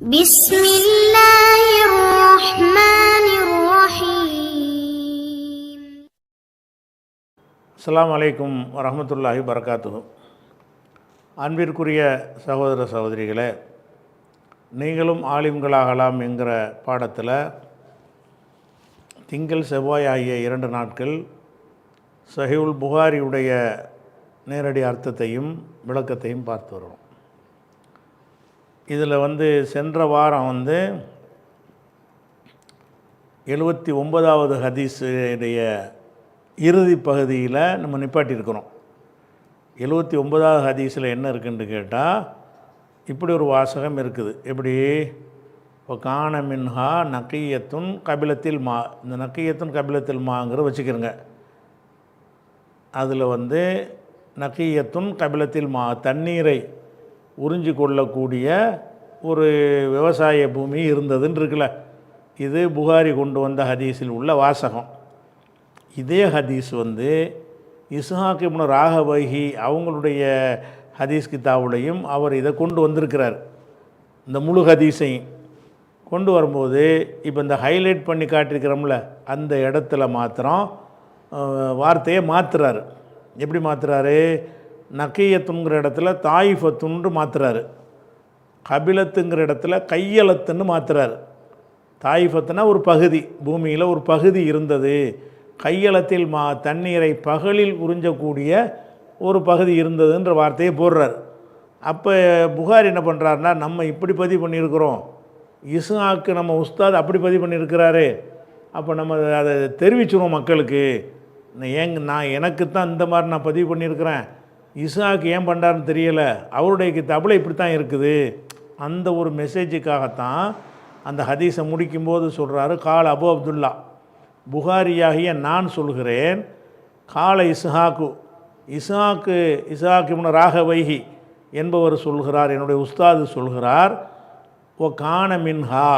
بسم الله الرحمن الرحيم. அஸ்ஸலாமு அலைக்கும் வரஹ்மத்துல்லாஹி வபரகாத்துஹு. அன்பிற்குரிய சகோதர சகோதரிகளே, நீங்களும் ஆலிம்களாகலாம் என்கிற பாடத்தில் திங்கள் செவ்வாய் ஆகிய 2 நாட்கள் சஹீஹுல் புகாரியுடைய நேரடி அர்த்தத்தையும் விளக்கத்தையும் பார்த்து வருவோம். இதில் சென்ற வாரம் 79வது ஹதீஸுடைய இறுதி பகுதியில் நம்ம நிப்பாட்டியிருக்கிறோம். 79வது ஹதீஸில் என்ன இருக்குன்னு கேட்டால், இப்படி ஒரு வாசகம் இருக்குது. எப்படி? இப்போ கான மின்ஹா நக்கியத்துன் கபிலத்தில் மா. இந்த நக்கியத்துன் கபிலத்தில் மாங்கிற வச்சுக்கிறங்க. அதில் நக்கியத்துன் கபிலத்தில் மா, தண்ணீரை உறிஞ்சி கொள்ளக்கூடிய ஒரு விவசாய பூமி இருந்ததுன்னு இருக்குல்ல. இது புகாரி கொண்டு வந்த ஹதீஸில் உள்ள வாசகம். இதே ஹதீஸ் இஸ்ஹாக் இப்னு ராஹவைஹி அவங்களுடைய ஹதீஸ் கிதாபுலையும் அவர் இதை கொண்டு வந்திருக்கிறார். இந்த முழு ஹதீஸையும் கொண்டு வரும்போது இப்போ இந்த ஹைலைட் பண்ணி காட்டியிருக்கிறோம்ல, அந்த இடத்துல மாத்திரம் வார்த்தையை மாற்றுறாரு. எப்படி மாற்றுறாரு? நக்கியத்துங்கிற இடத்துல தாயிஃபத்துன்னு மாற்றுறாரு. கபிலத்துங்கிற இடத்துல கையலத்துன்னு மாற்றுறாரு. தாயிஃபத்துனா ஒரு பகுதி, பூமியில் ஒரு பகுதி இருந்தது. கையலத்தில் தண்ணீரை பகலில் உறிஞ்சக்கூடிய ஒரு பகுதி இருந்ததுன்ற வார்த்தையை போடுறார். அப்போ புகார் என்ன பண்ணுறாருன்னா, நம்ம இப்படி பதிவு பண்ணியிருக்கிறோம், இஸ்ஹாக்கு நம்ம உஸ்தாத் அப்படி பதிவு பண்ணியிருக்கிறாரு, அப்போ நம்ம அதை தெரிவிச்சிருவோம் மக்களுக்கு. நான் எனக்கு தான் இந்த மாதிரி நான் பதிவு பண்ணியிருக்கிறேன், இஸ்ஹாக்கு ஏன் பண்ணுறாருன்னு தெரியலை, அவருடைய கிதாபில் இப்படி தான் இருக்குது. அந்த ஒரு மெசேஜுக்காகத்தான் அந்த ஹதீஸை முடிக்கும்போது சொல்கிறாரு, கால அபு அப்துல்லா, புகாரியாகிய நான் சொல்கிறேன், கால இஸ்ஹாக்கு, இஸ்ஹாக் இப்னு ராஹவைஹி என்பவர் சொல்கிறார், என்னுடைய உஸ்தாது சொல்கிறார், ஓ கான மின்ஹா,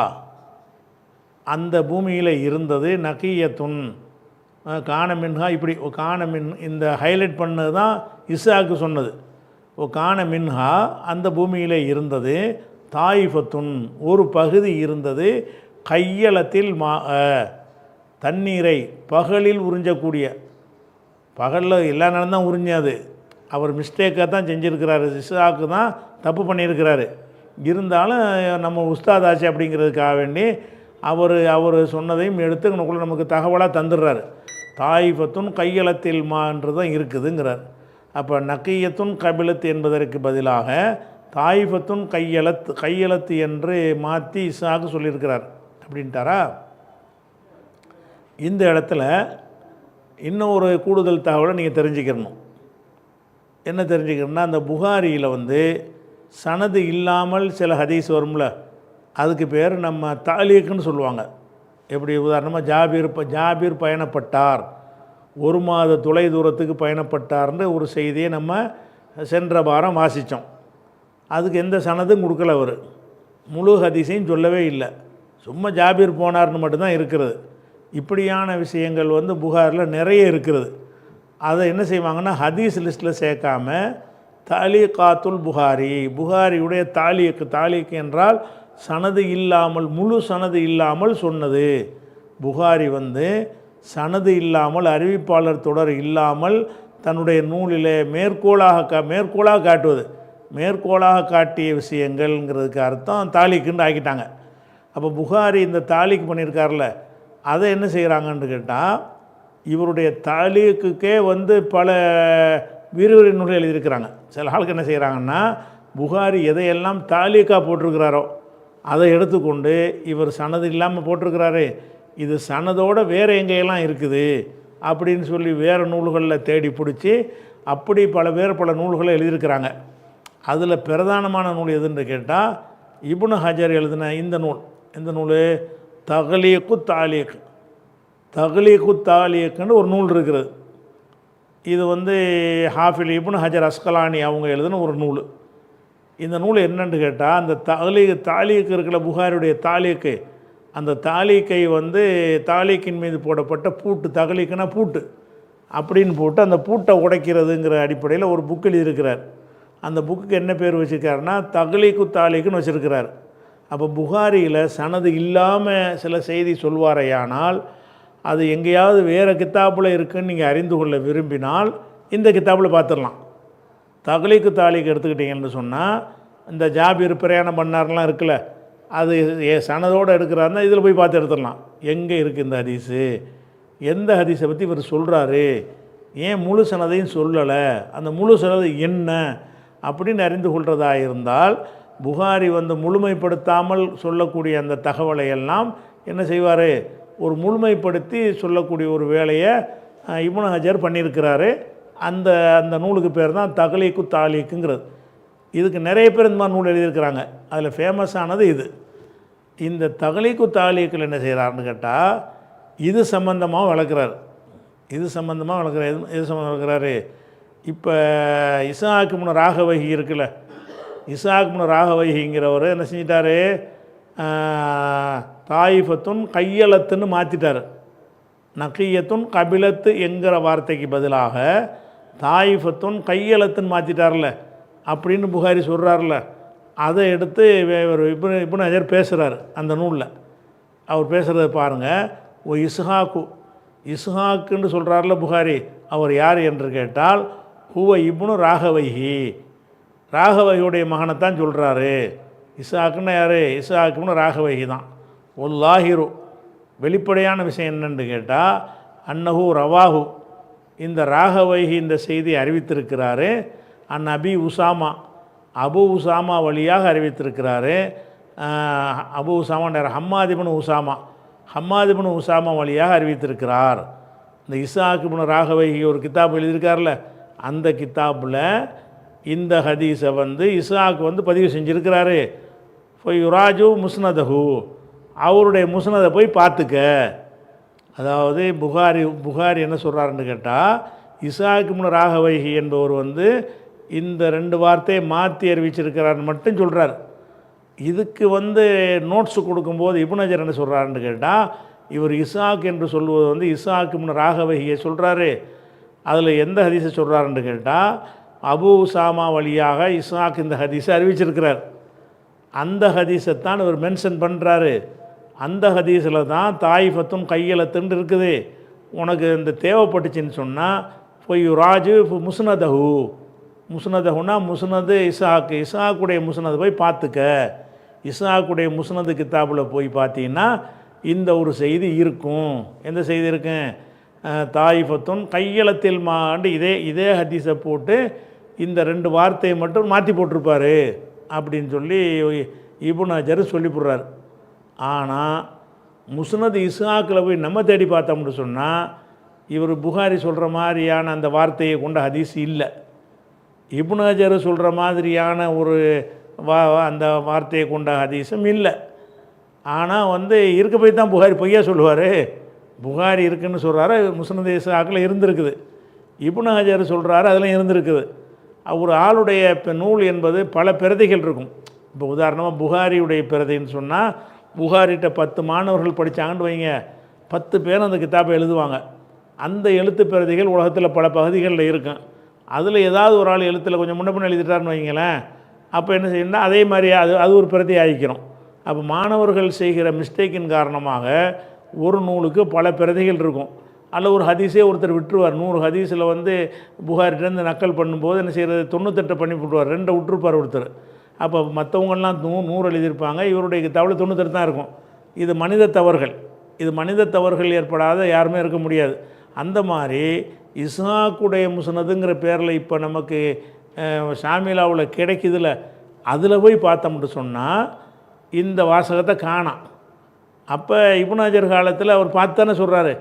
அந்த பூமியில் இருந்தது நக்கியத்துன் கான மின்ஹா. இப்படி ஓ கான மின், இந்த ஹைலைட் பண்ணது தான் இஸ்ஹாக்கு சொன்னது. ஓ கான மின்ஹா, அந்த பூமியில் இருந்தது, தாயிஃபத்துன் ஒரு பகுதி இருந்தது, கையலத்தில் தண்ணீரை பகலில் உறிஞ்சக்கூடிய, பகலில் எல்லா நேரம் தான் உறிஞ்சாது, அவர் மிஸ்டேக்காக தான் செஞ்சுருக்கிறாரு, இஸ்ஹாக்கு தான் தப்பு பண்ணியிருக்கிறாரு. இருந்தாலும் நம்ம உஸ்தாதாச்சு அப்படிங்கிறதுக்காக வேண்டி அவர் சொன்னதையும் எடுத்து நமக்கு தகவலாக தந்துடுறாரு. தாயிஃபத்துன் கையலத்தில் மான்றது தான் இருக்குதுங்கிறார். அப்போ நக்கியத்துன் கபிலத்து என்பதற்கு பதிலாக தாயிஃபத்துன் கையலத்து என்று மாற்றி இஸ்ஹாக்கு சொல்லியிருக்கிறார் அப்படின்ட்டாரா. இந்த இடத்துல இன்னும் ஒரு கூடுதல் தகவலை நீங்கள் தெரிஞ்சுக்கணும். என்ன தெரிஞ்சுக்கணும்னா, அந்த புகாரியில் சனது இல்லாமல் சில ஹதீஸ் வரும்ல, அதுக்கு பேர் நம்ம தாலீக்குன்னு சொல்லுவாங்க. எப்படி? உதாரணமாக ஜாபீர் பயணப்பட்டார், 1 மாத தொலை தூரத்துக்கு பயணப்பட்டார்ன்ற ஒரு செய்தியை நம்ம சென்ற வாரம் வாசித்தோம். அதுக்கு எந்த சனதும் கொடுக்கல, அவர் முழு ஹதீஸையும் சொல்லவே இல்லை, சும்மா ஜாபீர் போனார்னு மட்டும்தான் இருக்கிறது. இப்படியான விஷயங்கள் புகாரில் நிறைய இருக்கிறது. அதை என்ன செய்வாங்கன்னா, ஹதீஸ் லிஸ்ட்டில் சேர்க்காம தாலீகாத்துல் புகாரி, புகாரியுடைய தாலீக் என்றால் சனது இல்லாமல், முழு சனது இல்லாமல் சொன்னது. புகாரி சனது இல்லாமல், அறிவிப்பாளர் தொடர் இல்லாமல் தன்னுடைய நூலிலே மேற்கோளாக காட்டுவது, மேற்கோளாக காட்டிய விஷயங்கள்ங்கிறதுக்கு அர்த்தம் தாலீக்குன்னு ஆக்கிட்டாங்க. அப்போ புகாரி இந்த தாலீக் பண்ணியிருக்கார்ல, அதை என்ன செய்கிறாங்கன்னு கேட்டால், இவருடைய தாலீக்குக்கே பல விரிவுரை நூல்கள் எழுதியிருக்கிறாங்க. சில ஆளுக்கு என்ன செய்கிறாங்கன்னா, புகாரி எதையெல்லாம் தாலீக்காக போட்டிருக்கிறாரோ அதை எடுத்துக்கொண்டு, இவர் சனது இல்லாமல் போட்டிருக்கிறாரு, இது சனதோடு வேறு எங்கேயெல்லாம் இருக்குது அப்படின்னு சொல்லி வேறு நூல்களில் தேடி பிடிச்சி அப்படி பல நூல்களை எழுதியிருக்கிறாங்க. அதில் பிரதானமான நூல் எதுன்னு கேட்டால், இப்னு ஹஜர் எழுதின இந்த நூல். இந்த நூல் தக்லீக்கு தாலீக்குன்னு ஒரு நூல் இருக்கிறது. இது ஹாஃபில் இப்னு ஹஜர் அஸ்கலானி அவங்க எழுதின ஒரு நூல். இந்த நூல் என்னென்னு கேட்டால், அந்த தாலீக்கு இருக்கிற புகாரியுடைய தாலீக்கு, அந்த தாலீக்கை தாலீக்கின் மீது போடப்பட்ட பூட்டு, தக்லீக்குனா பூட்டு அப்படின்னு போட்டு அந்த பூட்டை உடைக்கிறதுங்கிற அடிப்படையில் ஒரு புக் எழுதியிருக்கிறார். அந்த புக்குக்கு என்ன பேர் வச்சுருக்காருன்னா தக்லீக்கு தாலீக்குன்னு வச்சுருக்கிறார். அப்போ புகாரியில் சனது இல்லாமல் சில செய்தி சொல்வாரையானால் அது எங்கேயாவது வேறு கித்தாப்பில் இருக்குன்னு நீங்கள் அறிந்து கொள்ள விரும்பினால் இந்த கித்தாப்பில் பார்த்துடலாம். தக்லீக்கு தாலீக்கு எடுத்துக்கிட்டிங்கன்னு சொன்னால் இந்த ஜாபீர் பிரயாணம் பண்ணார்லாம் இருக்குல்ல, அது சனதோடு எடுக்கிறாருன்னா இதில் போய் பார்த்து எடுத்துடலாம். எங்கே இருக்குது இந்த ஹதீஸு, எந்த ஹதீஸை பற்றி இவர் சொல்கிறாரு, ஏன் முழு சனதையும் சொல்லலை, அந்த முழு சனது என்ன அப்படின்னு அறிந்து கொள்வதா இருந்தால் புகாரி முழுமைப்படுத்தாமல் சொல்லக்கூடிய அந்த தகவலை எல்லாம் என்ன செய்வார், ஒரு முழுமைப்படுத்தி சொல்லக்கூடிய ஒரு வேலையை இப்னு ஹஜர் பண்ணியிருக்கிறாரு. அந்த அந்த நூலுக்கு பேர் தான் தக்லீக்கு தாலீக்குங்கிறது. இதுக்கு நிறைய பேர் இந்த மாதிரி நூல் எழுதியிருக்கிறாங்க. அதில் ஃபேமஸானது இது. இந்த தக்லீக்கு தாலீக்கில் என்ன செய்கிறாருன்னு கேட்டால் இது சம்பந்தமாக வளர்க்குறாரு. இது சம்பந்தமாக வளர்க்குறாரு. எது சம்பந்தமாக வளர்க்குறாரு? இப்போ இஸ்ஹாக் இப்னு ராகவஹி இருக்குல்ல, இஸ்ஹாக் இப்னு ராகவஹிங்கிறவர் என்ன செஞ்சிட்டாரு, தாயிஃபத்துன் கையலத்துன்னு மாற்றிட்டார். நக்கியத்துன் கபிலத்து என்கிற வார்த்தைக்கு பதிலாக தாயிஃபத்துன் கையலத்துன்னு மாற்றிட்டார்ல அப்படின்னு புகாரி சொல்கிறார்ல, அதை எடுத்து இப்னு ஹஜர் பேசுகிறார் அந்த நூலில். அவர் பேசுகிறத பாருங்கள். ஓ இஸ்ஹாக்குன்னு சொல்கிறார்ல புகாரி, அவர் யார் என்று கேட்டால் ஹுவ இப்னு ராகவஹி, ராகவஹியுடைய மகனைத்தான் சொல்கிறாரு. இஸ்ஹாக்குன்னு யார்? இஸ்ஹாக் இப்னு ராகவஹி தான். ஒல்லாஹிரு, வெளிப்படையான விஷயம் என்னென்னு கேட்டால் அன்னஹு ரவாஹு, இந்த ராகவஹி இந்த செய்தியை அறிவித்திருக்கிறாரு. அபி உசாமா, அபு உசாமா வழியாக அறிவித்திருக்கிறாரு. அபு உசாமான்ற ஹம்மாத் இப்னு உசாமா, ஹம்மாத் இப்னு உசாமா வழியாக அறிவித்திருக்கிறார். இந்த இஸ்ஹாக் இப்னு ராகவஹி ஒரு கித்தாப் எழுதியிருக்கார்ல, அந்த கித்தாப்பில் இந்த ஹதீஸை இஸ்ஹாக் பதிவு செஞ்சுருக்கிறாரு. யுராஜு முஸ்னதஹு, அவருடைய முஸ்னதை போய் பார்த்துக்க. அதாவது புகாரி என்ன சொல்கிறாருன்னு கேட்டால் இஸ்ஹாக் இப்னு ராகவஹி என்பவர் இந்த ரெண்டு வார்த்தையை மாற்றி அறிவிச்சிருக்கிறார்னு மட்டும் சொல்கிறார். இதுக்கு நோட்ஸு கொடுக்கும்போது இப்னு ஹஜர் என்ன சொல்கிறாருன்னு கேட்டால் இவர் இஸ்ஹாக் என்று சொல்வது இஸ்ஹாக் இப்னு ராகவஹியை சொல்கிறாரு. அதில் எந்த ஹதீஸை சொல்கிறாருன்னு கேட்டால் அபு உசாமா வழியாக இஸ்ஹாக் இந்த ஹதீஸை அறிவிச்சிருக்கிறார். அந்த ஹதீஸைத்தான் இவர் மென்ஷன் பண்ணுறாரு. அந்த ஹதீஸில் தான் தாயிஃபத்துன் கையலத்துன்னு இருக்குது. உனக்கு இந்த தேவைப்பட்டுச்சின்னு சொன்னால் போய் ராஜு முஸ்னதஹு, முஸ்னதஹுனா முஸ்னது இஸ்ஹாக்குடைய முஸ்னது போய் பார்த்துக்க. இஸ்ஹாக்குடைய முஸ்னது கித்தாபில் போய் பார்த்தீங்கன்னா இந்த ஒரு செய்தி இருக்கும். எந்த செய்தி இருக்கும்? தாயிஃபத்துன் கையலத்தில் மாண்டு இதே ஹதீஸை போட்டு இந்த ரெண்டு வார்த்தையை மட்டும் மாற்றி போட்டிருப்பார் அப்படின்னு சொல்லி இப்னு ஹஜர் சொல்லி போடுறார். ஆனால் முஸ்னது இஸ்ஹாக்கில் போய் நம்ம தேடி பார்த்தோம்னு சொன்னால் இவர் புகாரி சொல்கிற மாதிரியான அந்த வார்த்தையை கொண்ட ஹதீஸ் இல்லை. இப்னு ஹஜர் சொல்கிற மாதிரியான ஒரு அந்த வார்த்தையை கொண்ட ஹதீஸும் இல்லை. ஆனால் இருக்க போய் தான் புகாரி பொய்யா சொல்லுவார். புகாரி இருக்குன்னு சொல்கிறாரு, முஸ்னது இஸ்ஹாக்கில் இருந்திருக்குது. இப்னு ஹஜர் சொல்கிறாரு, அதெல்லாம் இருந்திருக்குது. ஒரு ஆளுடைய நூல் என்பது பல பிரதிகள் இருக்கும். இப்போ உதாரணமாக புகாரியுடைய பிரதின்னு சொன்னால் புகாரிட்ட 10 மாணவர்கள் படித்தாங்கன்னு வைங்க, 10 பேர் அந்த கித்தாப்பை எழுதுவாங்க. அந்த எழுத்து பிரதிகள் உலகத்தில் பல பகுதிகளில் இருக்கும். அதில் ஏதாவது ஒரு ஆள் எழுத்தில் கொஞ்சம் முன்ன எழுதிட்டாருன்னு வைங்களேன், அப்போ என்ன செய்யணும்னா அதே மாதிரி அது ஒரு பிரதி ஆகிக்கிறோம். அப்போ மாணவர்கள் செய்கிற மிஸ்டேக்கின் காரணமாக ஒரு நூலுக்கு பல பிரதிகள் இருக்கும். அதில் ஒரு ஹதீஸே ஒருத்தர் விட்டுருவார். 100 ஹதீஸில் புகாரிட்டேருந்து நக்கல் பண்ணும்போது என்ன செய்கிறது, 98 பண்ணி விட்டுருவார், 2 விட்டுருப்பார் ஒருத்தர். அப்போ மற்றவங்கள்லாம் 100 எழுதியிருப்பாங்க, இவருடைய கித்தாபில் 98 தான் இருக்கும். இது மனித தவறுகள். இது மனித தவறுகள் ஏற்படாத யாருமே இருக்க முடியாது. அந்த மாதிரி இஸ்ஹாக்குடைய முஸ்னதுங்கிற பேரில் இப்போ நமக்கு ஷாமிலாவில் கிடைக்குதுல, அதில் போய் பார்த்தோம்னு சொன்னால் இந்த வாசகத்தை காணாம். அப்போ இப்னு ஹஜர் காலத்தில் அவர் பார்த்து தானே சொல்கிறாரு,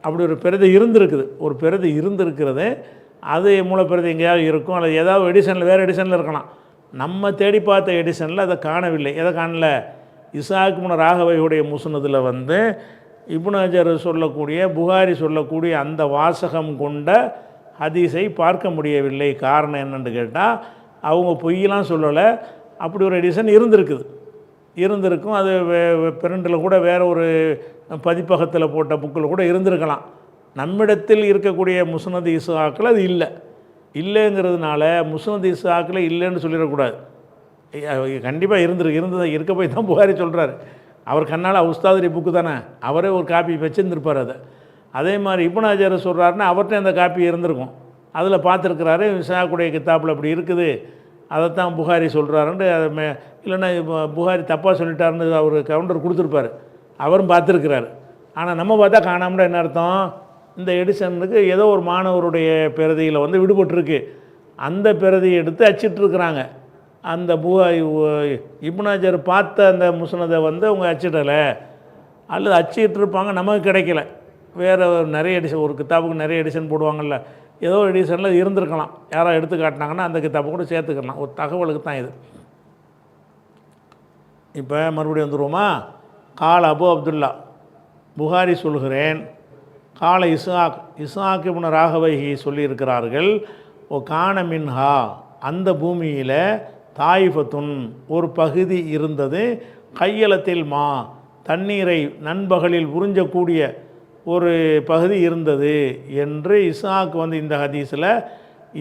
அப்படி ஒரு பிரதி இருந்திருக்குது. ஒரு பிரதி இருந்திருக்கிறது, அது மூலப்பிரதி எங்கேயாவது இருக்கும், அல்லது ஏதாவது எடிஷனில் வேறு எடிஷனில் இருக்கலாம். நம்ம தேடி பார்த்த எடிஷனில் அதை காணவில்லை. எதை காணல? இஸ்ஹாக் இப்னு ராகவஹியுடைய முஸ்னதில் இப்னு ஹஜர் சொல்லக்கூடிய புகாரி சொல்லக்கூடிய அந்த வாசகம் கொண்ட ஹதீஸை பார்க்க முடியவில்லை. காரணம் என்னென்னு கேட்டால் அவங்க பொய்யெலாம் சொல்லலை, அப்படி ஒரு எடிஷன் இருந்திருக்கும். அது பிரிண்டில் கூட வேறு ஒரு பதிப்பகத்தில் போட்ட புக்கில் கூட இருந்திருக்கலாம். நம்மிடத்தில் இருக்கக்கூடிய முஸ்னது இஸ்ஹாக்கில் அது இல்லைங்கிறதுனால முஸ்னது இஸ்ஹாக்கில் இல்லைன்னு சொல்லிடக்கூடாது. கண்டிப்பாக இருக்க போய் தான் புகாரி சொல்கிறார். அவர் கண்ணால் உஸ்தாதிரி புக்கு தானே, அவரே ஒரு காப்பி வச்சுருந்துருப்பார். அதே மாதிரி இப்னு ஹஜர் சொல்கிறாருன்னா அவர்கிட்ட அந்த காப்பி இருந்திருக்கும், அதில் பார்த்துருக்கிறாரு. இஸ்ஹாக்குடைய கித்தாப்பில் அப்படி இருக்குது, அதைத்தான் புகாரி சொல்கிறாருன்ட்டு. இல்லைன்னா புகாரி தப்பாக சொல்லிட்டாருன்னு அவர் கவுண்டர் கொடுத்துருப்பார், அவரும் பார்த்துருக்கிறாரு. ஆனால் நம்ம பார்த்தா காணாமல் என்ன அர்த்தம், இந்த எடிசனுக்கு ஏதோ ஒரு மாணவருடைய பிரதியில் வந்து விடுபட்டுருக்கு, அந்த பிரதியை எடுத்து அச்சிட்ருக்குறாங்க. அந்த இப்னு ஹஜர் பார்த்த அந்த முஸ்னதை வந்து அவங்க அச்சிடலை, அல்லது அச்சிட்ருப்பாங்க, நமக்கு கிடைக்கல. வேறு நிறைய எடிஷன், ஒரு கித்தாப்புக்கு நிறைய எடிஷன் போடுவாங்கள்ல, ஏதோ எடிஷனில் இருந்திருக்கலாம், யாரோ எடுத்து காட்டினாங்கன்னா அந்த கித்தாப்பை கூட சேர்த்துக்கலாம். ஒரு தகவலுக்கு தான் இது. இப்போ மறுபடியும் வந்துடுவோமா. கால அபு அப்துல்லா, புகாரி சொல்கிறேன். கால இஸ்ஹாக் இப்னு ராகவைஹி சொல்லியிருக்கிறார்கள். ஓ கான மின்ஹா, அந்த பூமியில் தாயிஃபத்துன், ஒரு பகுதி இருந்தது. கையலத்தில் தண்ணீரை நண்பகலில் உறிஞ்சக்கூடிய ஒரு பகுதி இருந்தது என்று இஸ்ஹாக் வந்து இந்த ஹதீஸில்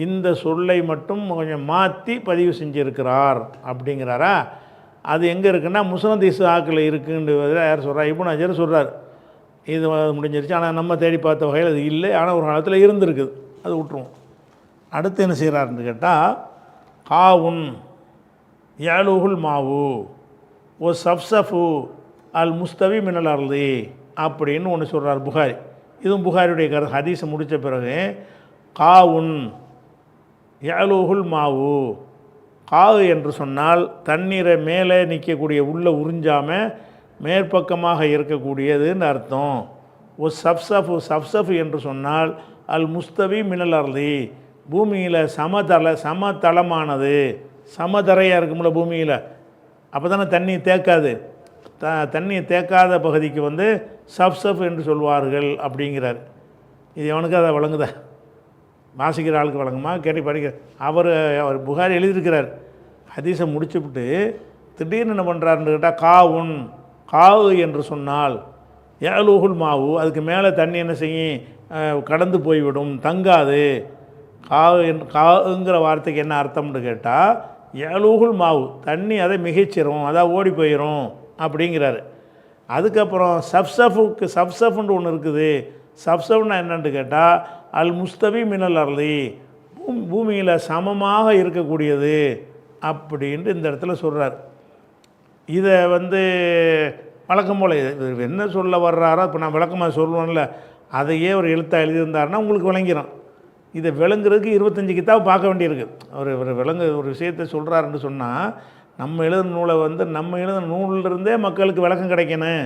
இந்த சொல்லை மட்டும் கொஞ்சம் மாற்றி பதிவு செஞ்சுருக்கிறார் அப்படிங்கிறாரா. அது எங்கே இருக்குன்னா முஸ்னத் இஸ்ஹாக்கில் இருக்குன்றது யார் சொல்கிறார், இப்னு ஹஜர் சொல்கிறார். இது முடிஞ்சிருச்சு. ஆனால் நம்ம தேடி பார்த்த வகையில் அது இல்லை, ஆனால் ஒரு காலத்தில் இருந்திருக்குது, அது விட்டுருவோம். அடுத்து என்ன செய்கிறாருன்னு கேட்டால், காவுன் யாலுகுல் மாவு ஓ சஃப்சஃபு அல் முஸ்தவி மினல் அர்லி அப்படின்னு ஒன்று சொல்கிறார் புகாரி. இதுவும் புகாரியுடைய ஹதீஸை முடித்த பிறகு, காவுன் யாலுகுல் மாவு, காவு என்று சொன்னால் தண்ணீரை மேலே நிற்கக்கூடிய, உள்ளே உறிஞ்சாமல் மேற்பக்கமாக இருக்கக்கூடியதுன்னு அர்த்தம். ஓ சஃப்சஃபு என்று சொன்னால் அல் முஸ்தவி மினல் அர்லி, பூமியில் சமதளமானது, சமதரையாக இருக்கும்ல பூமியில், அப்போ தானே தண்ணி தேக்காது. தண்ணியை தேக்காத பகுதிக்கு வந்து சஃப் என்று சொல்வார்கள் அப்படிங்கிறார். இது எவனுக்கு அதை வழங்குதா, வாசிக்கிற ஆளுக்கு வழங்குமா, கேட்டு படிக்கிற அவர் புகாரி எழுதியிருக்கிறார். ஹதீஸை முடிச்சுவிட்டு திடீர்னு என்ன பண்ணுறாருன்னு கேட்டால், காவு என்று சொன்னால் யாலுகுல் மாவு, அதுக்கு மேலே தண்ணி என்ன செய்யும், கடந்து போய்விடும், தங்காது. காவுங்கிற வார்த்தைக்கு என்ன அர்த்தம்னு கேட்டால், யாலுகுல் மாவு, தண்ணி அதை மிகைச்சிரும், அதான் ஓடி போயிடும் அப்படிங்கிறாரு. அதுக்கப்புறம் சஃப்சஃப்னு ஒன்று இருக்குது. சஃப்சஃப்னா என்னன்னு கேட்டால் அல் முஸ்தவி மினல் அர்லி, பூமியில் சமமாக இருக்கக்கூடியது அப்படின்ட்டு இந்த இடத்துல சொல்கிறார். இதை வந்து வழக்கம் போல் என்ன சொல்ல வர்றாரோ, இப்போ நான் விளக்கமாக சொல்லுவேன்ல, அதையே ஒரு எழுத்தாக எழுதியிருந்தாருன்னா உங்களுக்கு விளங்கிடும். இதை விளங்குறதுக்கு 25 கித்தாப் பார்க்க வேண்டியிருக்கு. ஒரு விஷயத்தை சொல்கிறாருன்னு சொன்னால், நம்ம எழுதின நூலை வந்து நம்ம எழுதின நூலிலிருந்தே மக்களுக்கு விளக்கம் கிடைக்கணும்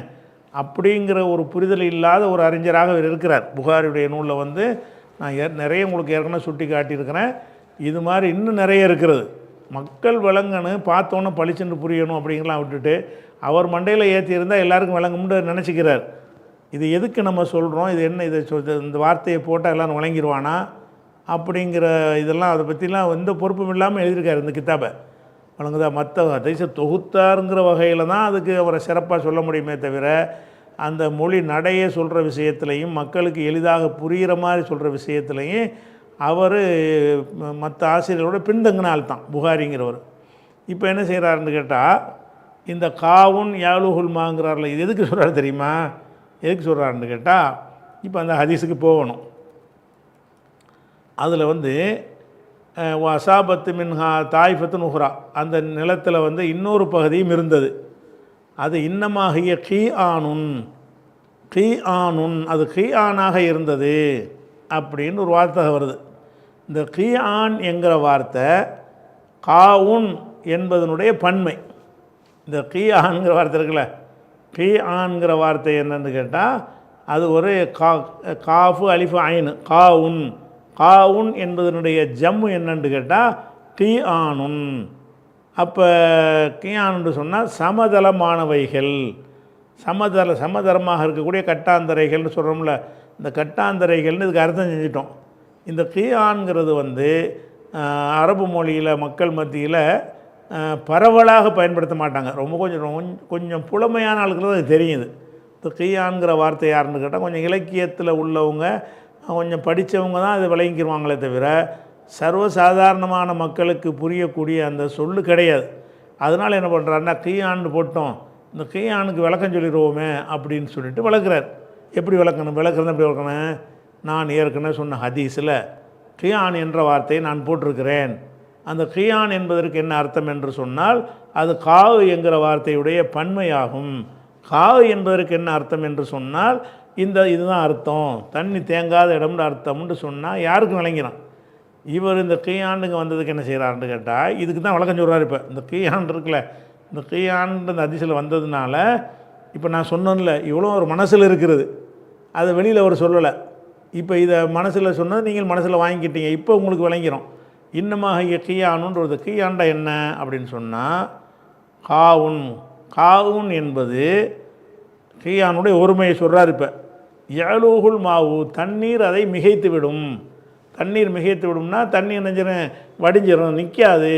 அப்படிங்கிற ஒரு புரிதல் இல்லாத ஒரு அறிஞராக அவர் இருக்கிறார். புகாரியுடைய நூலில் வந்து நான் நிறைய உங்களுக்கு ஏற்கனவே சுட்டி காட்டியிருக்கிறேன். இது மாதிரி இன்னும் நிறைய இருக்கிறது. மக்கள் விளங்கணும், பார்த்தோன்னே பளிச்சுன்னு புரியணும் அப்படிங்கலாம் விட்டுட்டு அவர் மண்டையில் ஏற்றியிருந்தால் எல்லாருக்கும் விளங்கும்னு நினச்சிக்கிறார். இது எதுக்கு நம்ம சொல்கிறோம், இது என்ன, இதை இந்த வார்த்தையை போட்டால் எல்லோரும் விளங்கிடுவானா அப்படிங்கிற இதெல்லாம், அதை பற்றிலாம் எந்த பொறுப்பும் இல்லாமல் எழுதியிருக்கார் இந்த கித்தாபை. வழங்குதா, மற்ற ஹதீஸை தொகுத்தாருங்கிற வகையில் தான் அதுக்கு அவரை சிறப்பாக சொல்ல முடியுமே தவிர, அந்த மொழி நடையை சொல்கிற விஷயத்துலையும் மக்களுக்கு எளிதாக புரிகிற மாதிரி சொல்கிற விஷயத்துலையும் அவர் மற்ற ஆசிரியரோட பின்தங்கினால் தான் புகாரிங்கிறவர். இப்போ என்ன செய்கிறாருன்னு கேட்டால், இந்த காவுன் யாலுகுல் மாங்கிறார்ல, இது எதுக்கு சொல்கிறாரு தெரியுமா, எதுக்கு சொல்கிறாருன்னு கேட்டால், இப்போ அந்த ஹதீஸுக்கு போகணும். அதில் வந்து அசாபத்து மின்ஹா தாய்ஃபத்து நுஹ்ரா, அந்த நிலத்தில் வந்து இன்னொரு பகுதியும் இருந்தது. அது இன்னமாகிய கீஆனுன், அது கீஆனாக இருந்தது அப்படின்னு ஒரு வார்த்தை வருது. இந்த கீஆன் என்கிற வார்த்தை காவுன் என்பதனுடைய பன்மை. இந்த கீஆன்கிற வார்த்தை இருக்குல்ல, கீஆன்கிற வார்த்தை என்னன்னு கேட்டால், அது ஒரு காஃபு அலிஃபு ஐனு, காவுன் என்பதனுடைய ஜம்மு என்னன்னு கேட்டால் கீஆனுன். அப்போ கீஆன்னு சொன்னால் சமதளமானவைகள், சமதளமாக இருக்கக்கூடிய கட்டாந்தரைகள்னு சொல்கிறோம்ல, இந்த கட்டாந்தரைகள்னு இதுக்கு அர்த்தம் செஞ்சிட்டோம். இந்த கீஆன்கிறது வந்து அரபு மொழியில் மக்கள் மத்தியில் பரவலாக பயன்படுத்த மாட்டாங்க. ரொம்ப கொஞ்சம் புலமையான ஆளுக்கள் அது தெரியுது. இந்த கீஆன்கிற வார்த்தை யாருன்னு கேட்டால், கொஞ்சம் இலக்கியத்தில் உள்ளவங்க, கொஞ்சம் படித்தவங்க தான் அதை விளங்கிடுவாங்களே தவிர, சர்வசாதாரணமான மக்களுக்கு புரியக்கூடிய அந்த சொல்லு கிடையாது. அதனால் என்ன பண்ணுறாருன்னா கியான்னு போட்டோம், இந்த கியானுக்கு விளக்கம் சொல்லிடுவோமே அப்படின்னு சொல்லிட்டு விளக்குறார். எப்படி விளக்கணும்? விளக்குறது எப்படி விளக்கணும்? நான் ஏற்கனவே சொன்ன ஹதீஸில் கியான் என்ற வார்த்தையை நான் போட்டிருக்கிறேன். அந்த கியான் என்பதற்கு என்ன அர்த்தம் என்று சொன்னால் அது காவு என்கிற வார்த்தையுடைய பன்மையாகும். காவு என்பதற்கு என்ன அர்த்தம் என்று சொன்னால் இதுதான் அர்த்தம், தண்ணி தேங்காத இடம்னு அர்த்தம்னு சொன்னால் யாருக்கும் விளங்கினான். இவர் இந்த கியானுக்கு வந்ததுக்கு என்ன செய்கிறாருன்னு கேட்டால் இதுக்கு தான் விளக்கம் சொல்கிறார். இப்போ இந்த கியான் இருக்குல்ல, இந்த கியான்ற இந்த அதிசயில் வந்ததுனால இப்போ நான் சொன்னேன்ல இவ்வளோ ஒரு மனசில் இருக்கிறது, அதை வெளியில் அவர் சொல்லலை. இப்போ இதை மனசில் சொன்னது நீங்கள் மனசில் வாங்கிக்கிட்டீங்க, இப்போ உங்களுக்கு விளங்கிறோம். இன்னமாக கியானுன்றது கியாண்டா என்ன அப்படின்னு சொன்னால் காவுன் என்பது கியானுடைய ஒருமையை சொல்கிறார். இப்போ யலூகுல் மாவு தண்ணீர் அதை மிகைத்து விடும். தண்ணீர் மிகைத்து விடும்னா தண்ணி நினைஞ்சிடும், வடிஞ்சிடும், நிற்காது,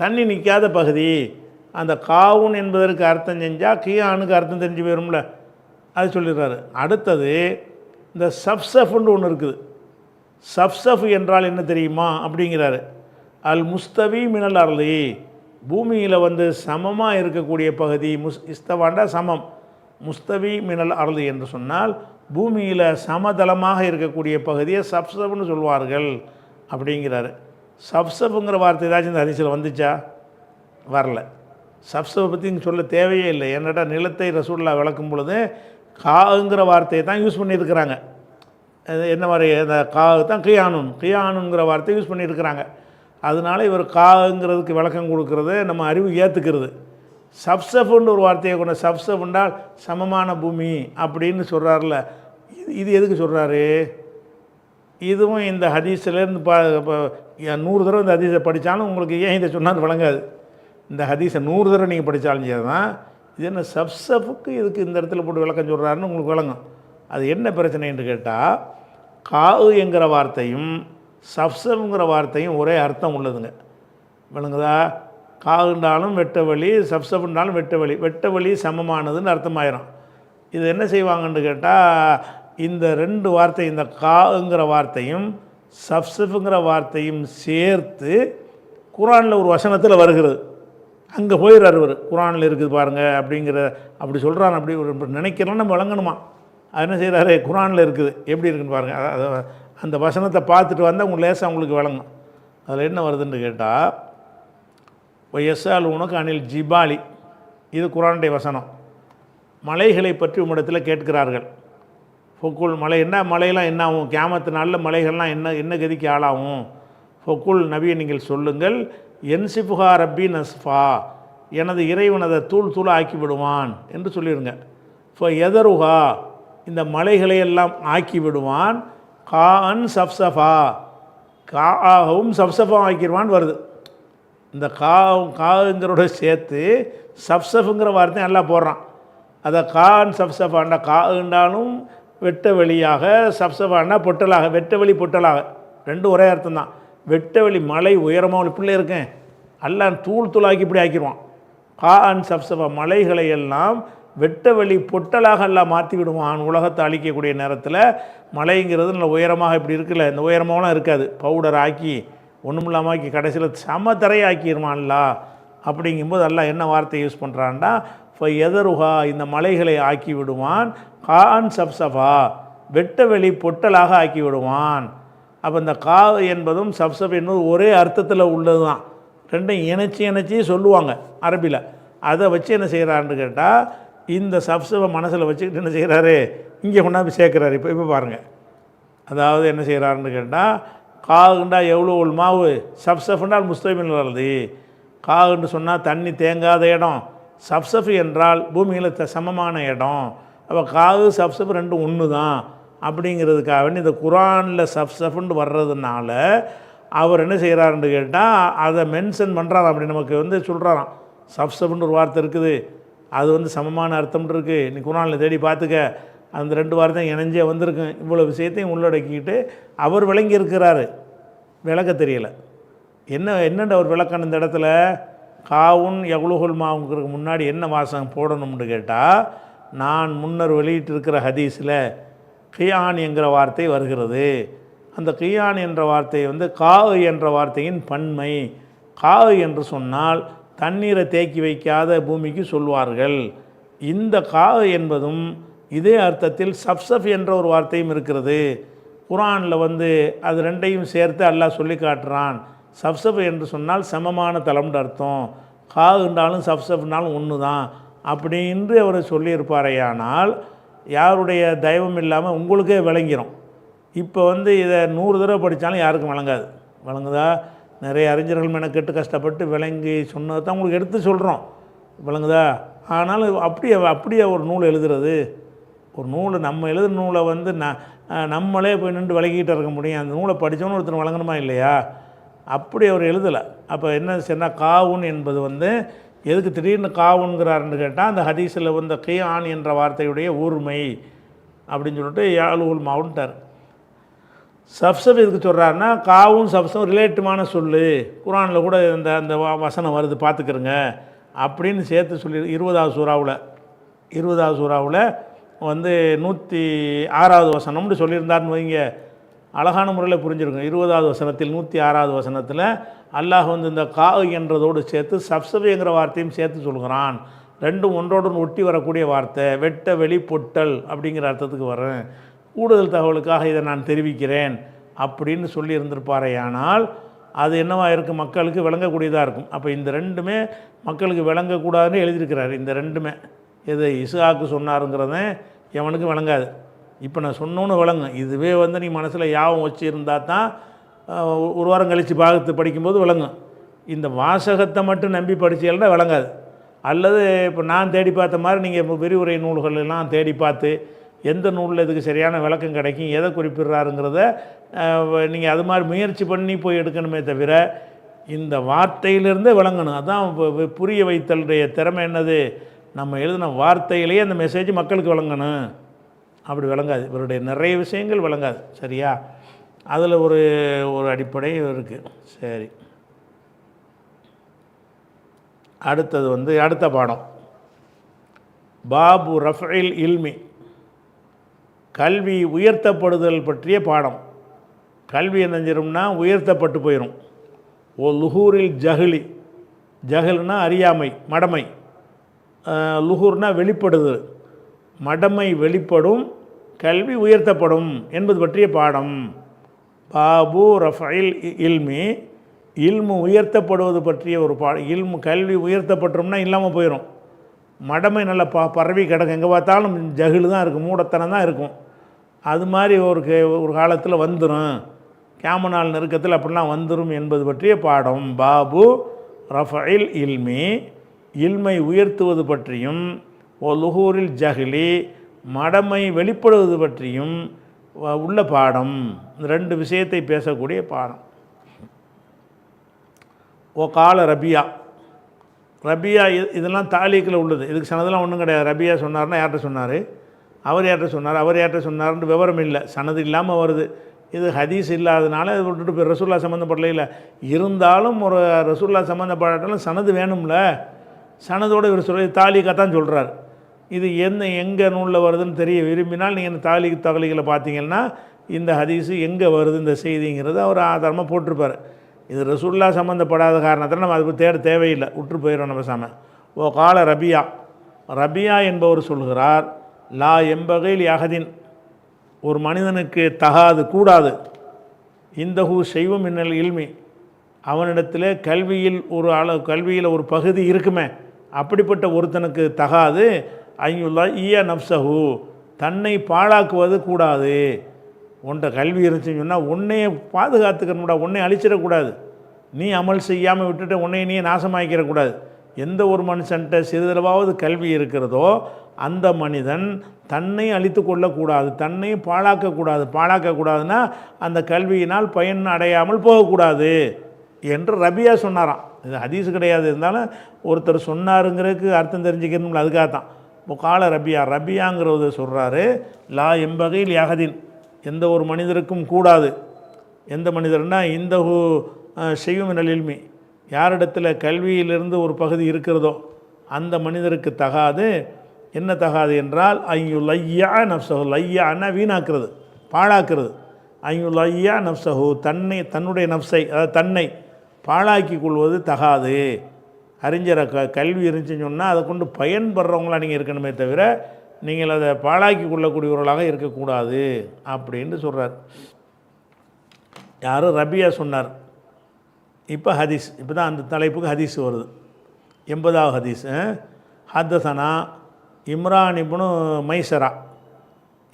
தண்ணி நிற்காத பகுதி. அந்த காவுன் என்பதற்கு அர்த்தம் செஞ்சால் கியானுக்கு அர்த்தம் தெரிஞ்சு போயிடும்ல, அது சொல்லிடுறாரு. அடுத்தது இந்த சப்சஃப்னு ஒன்று இருக்குது. சப்சஃப் என்றால் என்ன தெரியுமா அப்படிங்கிறாரு. அல் முஸ்தவி மினல் அர்லி, பூமியில் சமமாக இருக்கக்கூடிய பகுதி. இஸ்தவாண்டா சமம், முஸ்தவி மினல் அர்லி என்று சொன்னால் பூமியில் சமதளமாக இருக்கக்கூடிய பகுதியை சப்சப்னு சொல்வார்கள் அப்படிங்கிறாரு. சப்சப்புங்கிற வார்த்தை ஏதாச்சும் இந்த ஹதீஸில் வந்துச்சா? வரல. சப்சப்பை பற்றி இங்கே சொல்ல தேவையே இல்லை. என்னடா நிலத்தை ரசூலுல்லாஹ் விளக்கும் பொழுது காங்கிற வார்த்தையை தான் யூஸ் பண்ணியிருக்கிறாங்க. என்ன மாதிரி அந்த தான் கியானுங்கிற வார்த்தையை யூஸ் பண்ணியிருக்கிறாங்க. அதனால இவர் காங்கிறதுக்கு விளக்கம் கொடுக்கறது நம்ம அறிவு ஏற்றுக்கிறது. சப்சஃப்னு ஒரு வார்த்தையை கொண்ட சப்சஃப் என்றால் சமமான பூமி அப்படின்னு சொல்கிறார்ல, இது எதுக்கு சொல்கிறாரு? இதுவும் இந்த ஹதீஸ்லேருந்து 100 தடவை இந்த ஹதீஸை படித்தாலும் உங்களுக்கு ஏன் இதை சொன்னால் விளங்காது. இந்த ஹதீஸை 100 தடவை நீங்கள் படித்தாலும் சரி தான், இது என்ன சப்சஃபுக்கு இதுக்கு இந்த இடத்துல போட்டு விளக்கம் சொல்கிறாருன்னு உங்களுக்கு விளங்கும். அது என்ன பிரச்சனைன்னு கேட்டால் காவு என்கிற வார்த்தையும் சப்சஃப்ங்கிற வார்த்தையும் ஒரே அர்த்தம் உள்ளதுங்க, விளங்குதா? காவுண்டாலும் வெட்ட வழி, சப்சப்னாலும் வெட்ட வழி, வெட்ட வழி சமமானதுன்னு அர்த்தமாயிரும். இது என்ன செய்வாங்கன்னு கேட்டால் இந்த 2 வார்த்தை, இந்த காங்கிற வார்த்தையும் சப்சஃப்ங்கிற வார்த்தையும் சேர்த்து குரானில் ஒரு வசனத்தில் வருகிறது. அங்கே போயிடுறார் இவர், குரானில் இருக்குது பாருங்கள் அப்படிங்கிற அப்படி சொல்கிறான். அப்படி ஒரு நினைக்கிறோன்னு நம்ம விளங்கணுமா? அது என்ன செய்கிறாரு? குரானில் இருக்குது, எப்படி இருக்குன்னு பாருங்கள். அதை அந்த வசனத்தை பார்த்துட்டு வந்தால் உங்களுக்கு லேசாக உங்களுக்கு விளங்கும். அதில் என்ன வருதுன்னு கேட்டால் உனக்கு அனில் ஜிபாலி, இது குரானுடைய வசனம். மலைகளை பற்றி உம்மிடத்தில் கேட்கிறார்கள். ஃபொக்குல், மலை என்ன, மலையெல்லாம் என்ன ஆகும்? கியாமத்து நாளில் மலைகள்லாம் என்ன கதிக்கு ஆளாகும்? ஃபொக்குல், நபியை நீங்கள் சொல்லுங்கள், என்சிஃபுஹா ரப்பி நஸ்ஃபா, எனது இறைவன் அதை தூள் தூளாக ஆக்கி விடுவான் என்று சொல்லிடுங்க. எதருஹா, இந்த மலைகளையெல்லாம் ஆக்கி விடுவான். கான் சப்சஃபா, காவும் சப்சஃபா ஆக்கிடுவான் வருது. இந்த காங்கிறோட சேர்த்து சப்சஃபுங்கிற வார்த்தை நல்லா போடுறான். அதை கான் சப்சஃபாண்டா காண்டாலும் வெட்ட வெளியாக, சப்சஃபாண்டா பொட்டலாக, வெட்ட வெளி பொட்டலாக, ரெண்டும் ஒரே அர்த்தம் தான். வெட்ட வெளி மலை உயரமாக இப்படி இருக்கேன் எல்லாம் தூள் தூளாக்கி இப்படி ஆக்கிடுவான். கான் சப்சஃபா, மலைகளை எல்லாம் வெட்ட வெளி பொட்டலாக எல்லாம் மாற்றி விடுவான். உலகத்தை அழிக்கக்கூடிய நேரத்தில் மலைங்கிறது நல்ல உயரமாக இப்படி இருக்குல்ல, இந்த உயரமாகலாம் இருக்காது, பவுடர் ஆக்கி ஒன்றும் இல்லாமல் ஆக்கி கடைசியில் சமத்தரையாக்கிடுவான்ல. அப்படிங்கும்போது எல்லாம் என்ன வார்த்தை யூஸ் பண்ணுறான்டா, எதருஹா, இந்த மலைகளை ஆக்கி விடுவான். கான் சப்சஃபா, வெட்ட வெளி பொட்டலாக ஆக்கி விடுவான். அப்போ இந்த கா என்பதும் சப்சப் என்பது ஒரே அர்த்தத்தில் உள்ளது தான். ரெண்டையும் இணைச்சி சொல்லுவாங்க அரபியில். அதை வச்சு என்ன செய்கிறான்னு கேட்டால் இந்த சப்சப்பை மனசில் வச்சுக்கிட்டு என்ன செய்கிறாரு, இங்கே கொண்டாந்து சேர்க்குறாரு. இப்போ பாருங்கள், அதாவது என்ன செய்கிறாருன்னு கேட்டால் காகுண்டா எவ்வளோ மாவு, சப்சஃப்னால் முஸ்தபின் வருது. காகுன்னு சொன்னால் தண்ணி தேங்காத இடம், சப்சஃப் என்றால் பூமியில் சமமான இடம். அப்போ காகு சப்சஃப் ரெண்டும் ஒன்று தான் அப்படிங்கிறதுக்காக வேண்டி இந்த குரானில் சப்சஃப்னு வர்றதுனால அவர் என்ன செய்கிறாருன்னு கேட்டால் அதை மென்ஷன் பண்ணுறாராம். அப்படி நமக்கு சொல்கிறாராம், சப்சஃப்னு ஒரு வார்த்தை இருக்குது, அது சமமான அர்த்தம் இருக்குது, நீ குரானில் தேடி பார்த்துக்க, அந்த 2 வார்த்தை இணைஞ்சே வந்திருக்கும். இவ்வளோ விஷயத்தையும் உள்ளடக்கிட்டு அவர் விளங்கி இருக்கிறாரு, விளக்க தெரியலை. என்னென்ன அவர் விளக்கணும் இந்த இடத்துல? காவுன் எவ்வளோகுல் மாவுங்கிறதுக்கு முன்னாடி என்ன வாசகம் போடணும்னு கேட்டால், நான் முன்னர் வெளியிட்டிருக்கிற ஹதீஸில் கியான் என்கிற வார்த்தை வருகிறது. அந்த கியான் என்ற வார்த்தை கா என்ற வார்த்தையின் பன்மை. கா என்று சொன்னால் தண்ணீரை தேக்கி வைக்காத பூமிக்கு சொல்வார்கள். இந்த கா என்பதும் இதே அர்த்தத்தில் சப்சப் என்ற ஒரு வார்த்தையும் இருக்கிறது. குர்ஆனில் அது ரெண்டையும் சேர்த்து அல்லாஹ் சொல்லி காட்டுறான். சப்சப் என்று சொன்னால் சமமான தலம்னு அர்த்தம், கா என்றாலும் சப்சப்னாலும் ஒன்று தான் அப்படின்னு அவர் சொல்லியிருப்பாரையானால் யாருடைய தயவும் இல்லாமல் உங்களுக்கே விளங்கிடும். இப்போ இதை 100 தடவை படித்தாலும் யாருக்கும் விளங்காது. விளங்குதா? நிறைய அறிஞர்கள் மெனக்கெட்டு கஷ்டப்பட்டு விளங்கி சொன்னதை தான் உங்களுக்கு எடுத்து சொல்கிறோம். விளங்குதா? ஆனாலும் அப்படியே ஒரு நூல் எழுதுறது, ஒரு நூலை நம்ம எழுதுகிற நூலை நம்மளே போய் நின்று விளக்கிட்டு இருக்க முடியும். அந்த நூலை படித்தவொன்னு ஒருத்தர் வழங்கணுமா இல்லையா? அப்படி அவர் எழுதலை. அப்போ என்ன சொன்னால் காவுன் என்பது எதுக்கு திடீர்னு காவுன்கிறாருன்னு கேட்டால் அந்த ஹதீஸில் கியான் என்ற வார்த்தையுடைய ஊர்மை அப்படின்னு சொல்லிட்டு யாழுல் மவுண்டார். சப்சப் எதுக்கு சொல்கிறாருன்னா காவும் சப்சம் ரிலேட்டிவான சொல்லு, குர்ஆனில் கூட அந்த வசனம் வருது பார்த்துக்கிறங்க அப்படின்னு சேர்த்து சொல்லி 20வது சூறாவில் 106வது வசனம்னு சொல்லியிருந்தார்னு வைங்க, அழகான முறையில் புரிஞ்சிருக்கும். 20வது வசனத்தில் 106வது வசனத்தில் அல்லாஹ் இந்த கா என்றதோடு சேர்த்து சப்சபுங்கிற வார்த்தையும் சேர்த்து சொல்கிறான். ரெண்டும் ஒன்றோடு ஒட்டி வரக்கூடிய வார்த்தை. வெட்ட வெளி பொட்டல் அப்படிங்கிற அர்த்தத்துக்கு வரேன். கூடுதல் தகவலுக்காக இதை நான் தெரிவிக்கிறேன் அப்படின்னு சொல்லியிருந்திருப்பாரையானால் அது என்னவாக இருக்கும், மக்களுக்கு விளங்கக்கூடியதாக இருக்கும். அப்போ இந்த ரெண்டுமே மக்களுக்கு விளங்கக்கூடாதுன்னு எழுதியிருக்கிறார். இந்த ரெண்டுமே எது இஸ்ஹாக்கு சொன்னாருங்கிறத எவனுக்கும் விளங்காது. இப்போ நான் சொன்னோன்னு விளங்கும். இதுவே நீ மனசில் யாபம் வச்சு இருந்தால் தான் ஒரு வாரம் கழித்து பாகத்து படிக்கும்போது விளங்கும். இந்த வாசகத்தை மட்டும் நம்பி படித்தீங்கன்னா விளங்காது. அல்லது இப்போ நான் தேடி பார்த்த மாதிரி நீங்கள் இப்போ விரிவுரை நூல்கள் எல்லாம் தேடி பார்த்து எந்த நூலில் இதுக்கு சரியான விளக்கம் கிடைக்கும், எதை குறிப்பிட்றாருங்கிறத நீங்கள் அது மாதிரி முயற்சி பண்ணி போய் எடுக்கணுமே தவிர இந்த வார்த்தையிலிருந்தே விளங்கணும். அதுதான் புரிய வைத்தலுடைய திறமை. என்னது, நம்ம எழுதின வார்த்தையிலேயே அந்த மெசேஜ் மக்களுக்கு விளங்கணும். அப்படி விளங்காது, இவருடைய நிறைய விஷயங்கள் விளங்காது. சரியா? அதில் ஒரு அடிப்படை இருக்குது. சரி, அடுத்தது அடுத்த பாடம் பாபு ரஃபைல் இல்மி, கல்வி உயர்த்தப்படுதல் பற்றிய பாடம். கல்வி என்ன செய்யும்னா உயர்த்தப்பட்டு போயிடும். ஓ லுஹூரில் ஜஹ்லி, ஜஹல்னா அறியாமை, மடமை. லுஹூர்னா வெளிப்படுதல், மடமை வெளிப்படும், கல்வி உயர்த்தப்படும் என்பது பற்றிய பாடம். பாபு ரஃபைல் இல்மி, இல்மு உயர்த்தப்படுவது பற்றிய ஒரு பாடம். கல்வி உயர்த்தப்பட்டோம்னா இல்லாமல் போயிடும். மடமை நல்லா பரவி கிடக்கும், எங்கே பார்த்தாலும் ஜஹில் தான் இருக்கும், மூடத்தனம் தான் இருக்கும். அது மாதிரி ஒரு காலத்தில் வந்துடும், கியாம நாள் நெருக்கத்தில் அப்படிலாம் வந்துடும் என்பது பற்றிய பாடம். பாபு ரஃபைல் இல்மி, இல்மை உயர்த்துவது பற்றியும், ஓ லுஹூரில் ஜஹ்லி, மடமை வெளிப்படுவது பற்றியும் உள்ள பாடம். இந்த ரெண்டு விஷயத்தை பேசக்கூடிய பாடம். ஓ கால ரபியா, ரபியா இதெல்லாம் தாலீக்கில் உள்ளது. இதுக்கு சனதெல்லாம் ஒன்றும் கிடையாது. ரபியா சொன்னார்னா யார்கிட்ட சொன்னார், அவர் யார்கிட்ட சொன்னார்ன்ட்டு விவரம் இல்லை, சனது இல்லாமல் வருது. இது ஹதீஸ் இல்லாதனால இது விட்டுட்டு போய் ரசூல்லா சம்மந்தப்படல. இல்லை இருந்தாலும் ஒரு ரசூல்லா சம்மந்தப்பட்டாலும் சனது வேணும்ல. சனதோடு இவர் சொல்ல தாலீக்காக தான் சொல்கிறார். இது எங்கே நூலில் வருதுன்னு தெரிய விரும்பினால் நீங்கள் தாலீக் தகவல்களை பார்த்தீங்கன்னா இந்த ஹதீஸு எங்கே வருது இந்த செய்திங்கிறது அவர் ஆதாரமாக போட்டிருப்பார். இது ரசூல்லா சம்மந்தப்படாத காரணத்தில் நம்ம அதுக்கு தேட தேவையில்லை, விட்டு போயிடும் நம்ம சாம. ஓ கால ரபியா, ரபியா என்பவர் சொல்கிறார், லா எம்பகையில் யஹதின், ஒரு மனிதனுக்கு தகாது, கூடாது, இந்தஹூ செய்வம் மின்னல் இல்மி, அவனிடத்தில் கல்வியில் ஒரு பகுதி இருக்குமே, அப்படிப்பட்ட ஒருத்தனுக்கு தகாது, ஐயுல்லா ஈயா நப்சஹூ, தன்னை பாழாக்குவது கூடாது. உன்ட்ட கல்வி இருந்துச்சுன்னு சொன்னால் உன்னையே பாதுகாத்துக்கணும்டா, உன்னை அழிச்சிடக்கூடாது. நீ அமல் செய்யாமல் விட்டுட்டு உன்னை நீ நாசமாக்கிடக்கூடாது. எந்த ஒரு மனுஷன்ட்ட சிறிதளவாவது கல்வி இருக்கிறதோ அந்த மனிதன் தன்னை அழித்து கொள்ளக்கூடாது, தன்னை பாழாக்கக்கூடாதுன்னா அந்த கல்வியினால் பயன் அடையாமல் போகக்கூடாது என்று ரபியா சொன்னாராம். இது ஹதீஸ் கிடையாது, இருந்தாலும் ஒருத்தர் சொன்னாருங்கிறதுக்கு அர்த்தம் தெரிஞ்சுக்கணும்ல, அதுக்காக தான். இப்போ கால ரபியாங்கிறத சொல்கிறாரு, லா எம்பகையில் யஹதின், எந்த ஒரு மனிதருக்கும் கூடாது. எந்த மனிதர்னா இந்த செய்யும் நலில்மி, யாரிடத்தில் கல்வியிலிருந்து ஒரு பகுதி இருக்கிறதோ அந்த மனிதருக்கு தகாது. என்ன தகாது என்றால் ஐயுலையா நப்சஹு, லையான்னா வீணாக்குறது, பாழாக்குறது. ஐயுலையா நப்சஹு, தன்னுடைய நப்சை, அதாவது தன்னை பாழாக்கி கொள்வது தகாது. அறிஞரை கல்வி இருந்துச்சுன்னு சொன்னால் அதை கொண்டு பயன்படுறவங்களாக நீங்கள் இருக்கணுமே தவிர நீங்கள் அதை பாழாக்கி கொள்ளக்கூடியவர்களாக இருக்கக்கூடாது அப்படின்னு சொல்கிறார். யாரும் ரபியா சொன்னார். இப்போ ஹதீஸ், இப்போ தான் அந்த தலைப்புக்கு ஹதீஸ் வருது. 80வது ஹதீஸ். ஹத்தசனா இம்ரான் இப்னு மைசரா.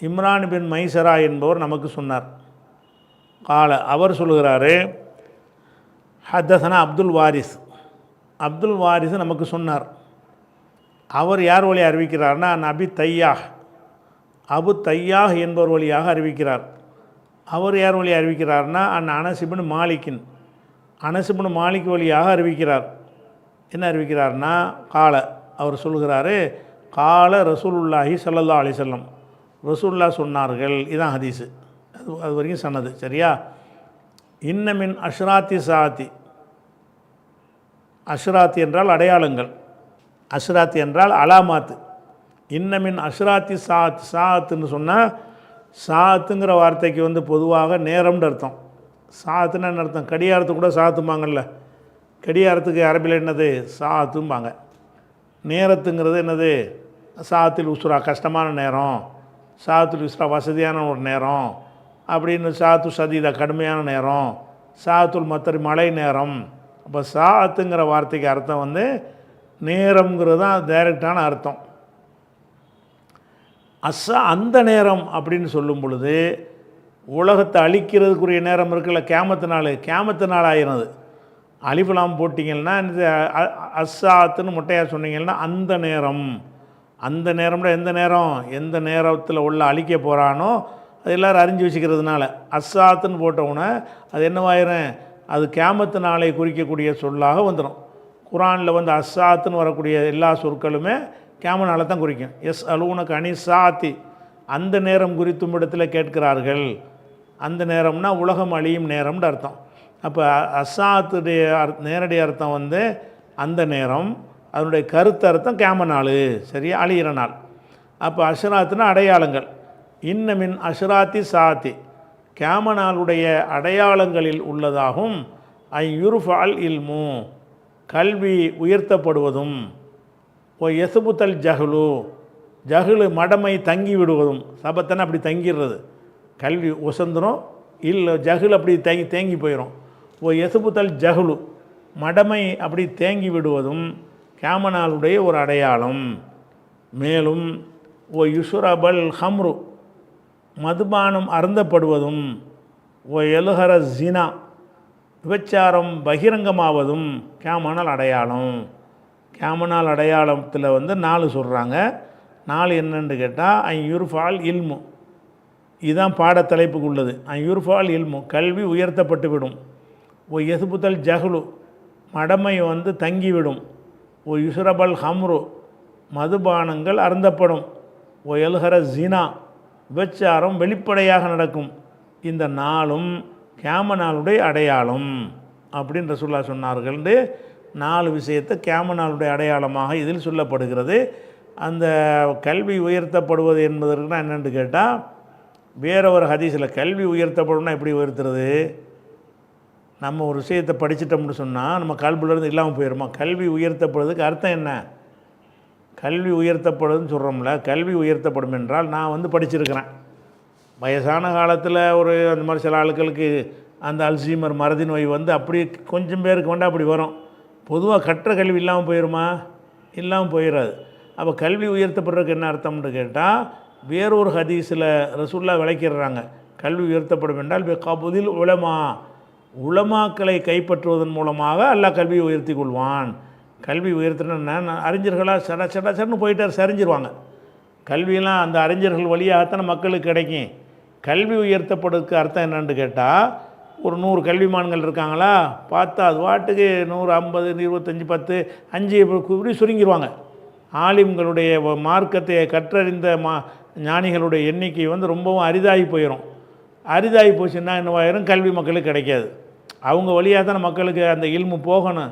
இம்ரான் பின் மைசரா என்பவர் நமக்கு சொன்னார். அவர் சொல்லுகிறாரு, ஹத்தசனா அப்துல் வாரிஸ். அப்துல் வாரிஸ் நமக்கு சொன்னார். அவர் யார் வழியாக அறிவிக்கிறார்னா நபி தையாஹ், அபு தையாஹ் என்பவர் வழியாக அறிவிக்கிறார். அவர் யார் வழியாக அறிவிக்கிறார்னா அனசிபின் மாலிக்கின், அனசிபின் மாலிக் வழியாக அறிவிக்கிறார். என்ன அறிவிக்கிறார்னா அவர் சொல்கிறாரு, ரசூலுல்லாஹி ஸல்லல்லாஹு அலைஹி வஸல்லம், ரசூலுல்லாஹ் சொன்னார்கள். இதான் ஹதீஸு. அது வரைக்கும் சொன்னது சரியா. இன்னமின் அஷ்ராத்தி சாத்தி. அஷ்ராத்தி என்றால் அடையாளங்கள், அஷ்ராத்தி என்றால் அலாமாத்து. இன்னமின் அஷ்ராத்தி சாத்துன்னு சொன்னால், சாத்துங்கிற வார்த்தைக்கு பொதுவாக நேரம்னு அர்த்தம். சாத்துன்னு என்ன அர்த்தம்? கடியாரத்துக்கு கூட சாத்தும்பாங்கல்ல. கடியாரத்துக்கு அரபியில் என்னது? சாத்தும்பாங்க. நேரத்துங்கிறது என்னது? சாத்தில் உஸ்ரா, கஷ்டமான நேரம். சாத்துல் உஸ்ரா, வசதியான ஒரு நேரம் அப்படின்னு. சாத்து சதீதா, கடுமையான நேரம். சாத்துல் மத்தரி, மழை நேரம். அப்போ சாத்துங்கிற வார்த்தைக்கு அர்த்தம் நேரம்ங்கிறது தான் டைரெக்டான அர்த்தம். அந்த நேரம் அப்படின்னு சொல்லும் பொழுது உலகத்தை அழிக்கிறதுக்குரிய நேரம் இருக்குல்ல, கேமத்து நாள் ஆகிறது. அலிஃபுலாம் போட்டிங்கன்னா அஸ்ஸாத்துன்னு முட்டையாக சொன்னீங்கன்னா அந்த நேரம். அந்த நேரம்னா எந்த நேரம்? எந்த நேரத்தில் உள்ள அழிக்க போகிறானோ அது எல்லோரும் அறிஞ்சு வச்சுக்கிறதுனால அஸ்ஸாத்துன்னு போட்டவுடனே அது என்னவாயிரும்? அது கியாமத்து நாளை குறிக்கக்கூடிய சொல்லாக வந்துடும். குரானில் அஸ்ஸாத்துன்னு வரக்கூடிய எல்லா சொற்களுமே கியாம நாளை தான் குறிக்கும். எஸ் அலூனக்கு அனி சாத்தி, அந்த நேரம் குறித்தும் இடத்துல கேட்கிறார்கள். அந்த நேரம்னா உலகம் அழியும் நேரம்னு அர்த்தம். அப்போ அஸ்ஸாத்துடைய நேரடி அர்த்தம் அந்த நேரம், அதனுடைய கருத்து அர்த்தம் கியாம நாள், சரியா, அழியிற நாள். அப்போ அஷ்ராத்துனா அடையாளங்கள். இன்னமின் அஷ்ராத்தி சாத்தி, கியாம நாளுடைய அடையாளங்களில் உள்ளதாகும். யுர்ஃபால் இல்மு, கல்வி உயர்த்தப்படுவதும். எசுபுத்தல் ஜஹ்லு, ஜஹ்லு மடமை தங்கி விடுவதும். சபத்தனை அப்படி தங்கிடுறது, கல்வி ஒசந்துரும். இல்லை ஜஹ்ல் அப்படி தேங்கி போயிடும். எசுபுத்தல் ஜஹ்லு, மடமை அப்படி தேங்கி விடுவதும் கியாம நாளுடைய ஒரு அடையாளம். மேலும் யுஷ்ரபல் ஹம்ரு, மதுபானம் அருந்தப்படுவதும். எலுஹர ஜினா, விபச்சாரம் பகிரங்கமாவதும் கியாம நாள் அடையாளம். கியாம நாள் அடையாளத்தில் 4 சொல்கிறாங்க. 4 என்னன்னு கேட்டால் யுர்ஃபால் இல்மு, இதுதான் பாடத்தலைப்புக்கு உள்ளது. யுர்ஃபால் இல்மு, கல்வி உயர்த்தப்பட்டுவிடும். எசுபுத்தல் ஜஹ்லு, மடமை தங்கிவிடும். யுஷ்ரபல் ஹம்ரு, மதுபானங்கள் அருந்தப்படும். எல்ஹர ஜினா, விபச்சாரம் வெளிப்படையாக நடக்கும். இந்த நாளும் கியாம நாளுடைய அடையாளம் அப்படின்னு ரசூலுல்லாஹ் சொன்னார்கள். 4 விஷயத்தை கியாம நாளுடைய அடையாளமாக இதில் சொல்லப்படுகிறது. அந்த கல்வி உயர்த்தப்படுவது என்பதற்கு என்னென்னு கேட்டால், வேற ஒரு ஹதீஸில் கல்வி உயர்த்தப்படும்னா எப்படி உயர்த்துறது? நம்ம ஒரு விஷயத்தை படிச்சிட்டோம்னு சொன்னால் நம்ம கல்வியிலேருந்து இல்லாமல் போயிடுமா? கல்வி உயர்த்தப்படுறதுக்கு அர்த்தம் என்ன? கல்வி உயர்த்தப்படுதுன்னு சொல்கிறோம்ல, கல்வி உயர்த்தப்படும் என்றால் நான் படிச்சிருக்கிறேன். வயசான காலத்தில் அந்த மாதிரி சில ஆட்களுக்கு அந்த அல்சீமர் மறதி நோய் அப்படி கொஞ்சம் பேருக்கு அப்படி வரும். பொதுவாக கற்ற கல்வி இல்லாமல் போயிடுமா? இல்லாமல் போயிடாது. அப்போ கல்வி உயர்த்தப்படுறதுக்கு என்ன அர்த்தம்னு கேட்டால், வேறொரு ஹதீஸில் ரசூலுல்லாஹ் விளக்கிடுறாங்க. கல்வி உயர்த்தப்படும் என்றால் கபுதில் உலமாக்களை கைப்பற்றுவதன் மூலமாக அல்லாஹ் கல்வியை உயர்த்தி கொள்வான். கல்வி உயர்த்தினா அறிஞர்களாக சடன்னு போயிட்டார், சரிஞ்சிருவாங்க. கல்வியெல்லாம் அந்த அறிஞர்கள் வழியாகத்தான மக்களுக்கு கிடைக்கும். கல்வி உயர்த்தப்படுறதுக்கு அர்த்தம் என்னன்னு கேட்டால், ஒரு 100 கல்விமான்கள் இருக்காங்களா, பார்த்தா அது வாட்டுக்கு 100, 50, 25, 10, 5 இப்படி சுருங்கிடுவாங்க. ஆலிம்களுடைய மார்க்கத்தை கற்றறிந்த ஞானிகளுடைய எண்ணிக்கை ரொம்பவும் அரிதாகி போயிடும். அரிதாகி போச்சுன்னா என்னவாயிரும்? கல்வி மக்களுக்கு கிடைக்காது. அவங்க வழியாக தான் மக்களுக்கு அந்த இல்மு போகணும்.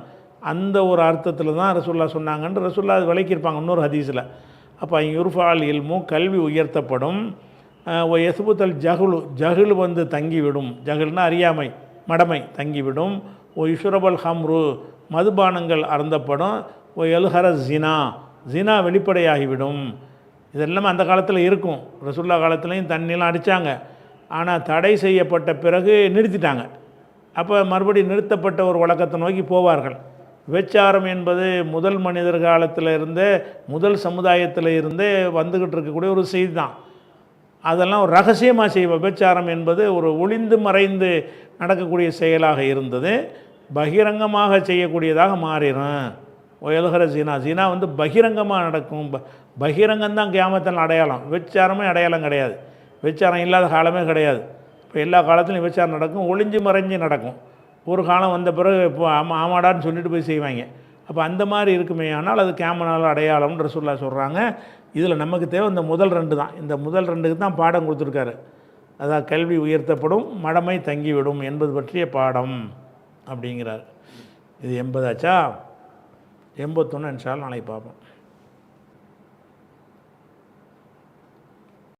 அந்த ஒரு அர்த்தத்தில் தான் ரசூலுல்லாஹ் சொன்னாங்கன்னு ரசூலுல்லாஹ் அது விளக்கியிருப்பாங்க இன்னொரு ஹதீஸில். அப்போ யுர்ஃபால் இல்மு, கல்வி உயர்த்தப்படும். எசுபுத்தல் ஜஹ்லு, ஜஹ்ல் தங்கிவிடும். ஜஹ்ல்னா அறியாமை, மடமை தங்கிவிடும். ஓ யுஷ்ரபல் ஹம்ரு மதுபானங்கள் அருந்தப்படும், ஓ எல்ஹர ஜினா ஜினா வெளிப்படையாகிவிடும். இதெல்லாமே அந்த காலத்தில் இருக்கும். ரசூல்லா காலத்துலேயும் தண்ணியெலாம் அடித்தாங்க. ஆனால் தடை செய்யப்பட்ட பிறகு நிறுத்திட்டாங்க. அப்போ மறுபடியும் நிறுத்தப்பட்ட ஒரு வழக்கத்தை நோக்கி போவார்கள். விபச்சாரம் என்பது முதல் மனிதர் காலத்தில் இருந்தே, முதல் சமுதாயத்தில் இருந்தே வந்துக்கிட்டு இருக்கக்கூடிய ஒரு செய்தி தான். அதெல்லாம் ஒரு ரகசியமாக செய்வோம். விபச்சாரம் என்பது ஒரு ஒளிந்து மறைந்து நடக்கக்கூடிய செயலாக இருந்தது. பகிரங்கமாக செய்யக்கூடியதாக மாறிடும். ஒயல்கிற ஜீனா ஜீனா வந்து பகிரங்கமாக நடக்கும். பகிரங்கம்தான் கியாமத்தில் அடையாளம். விபச்சாரமே அடையாளம் கிடையாது. விபச்சாரம் இல்லாத காலமே கிடையாது. இப்போ எல்லா காலத்திலும் விபச்சாரம் நடக்கும், ஒளிஞ்சு மறைஞ்சு நடக்கும். ஒரு காலம் வந்த பிறகு இப்போ ஆமாடான்னு சொல்லிட்டு போய் செய்வாங்க. அப்போ அந்த மாதிரி இருக்குமே, ஆனால் அது கியாமனால் அடையாளம்ன்ற சொல்கிறாங்க. இதில் நமக்கு தேவை இந்த முதல் 2 தான். இந்த முதல் 2க்கு தான் பாடம் கொடுத்துருக்காரு. அதான் கல்வி உயர்த்தப்படும், மடமை தங்கிவிடும் என்பது பற்றிய பாடம் அப்படிங்கிறார். இது 80 ஆச்சா? 81 இன்ஷா அல்லாஹ் நாளைக்கு பார்ப்போம்.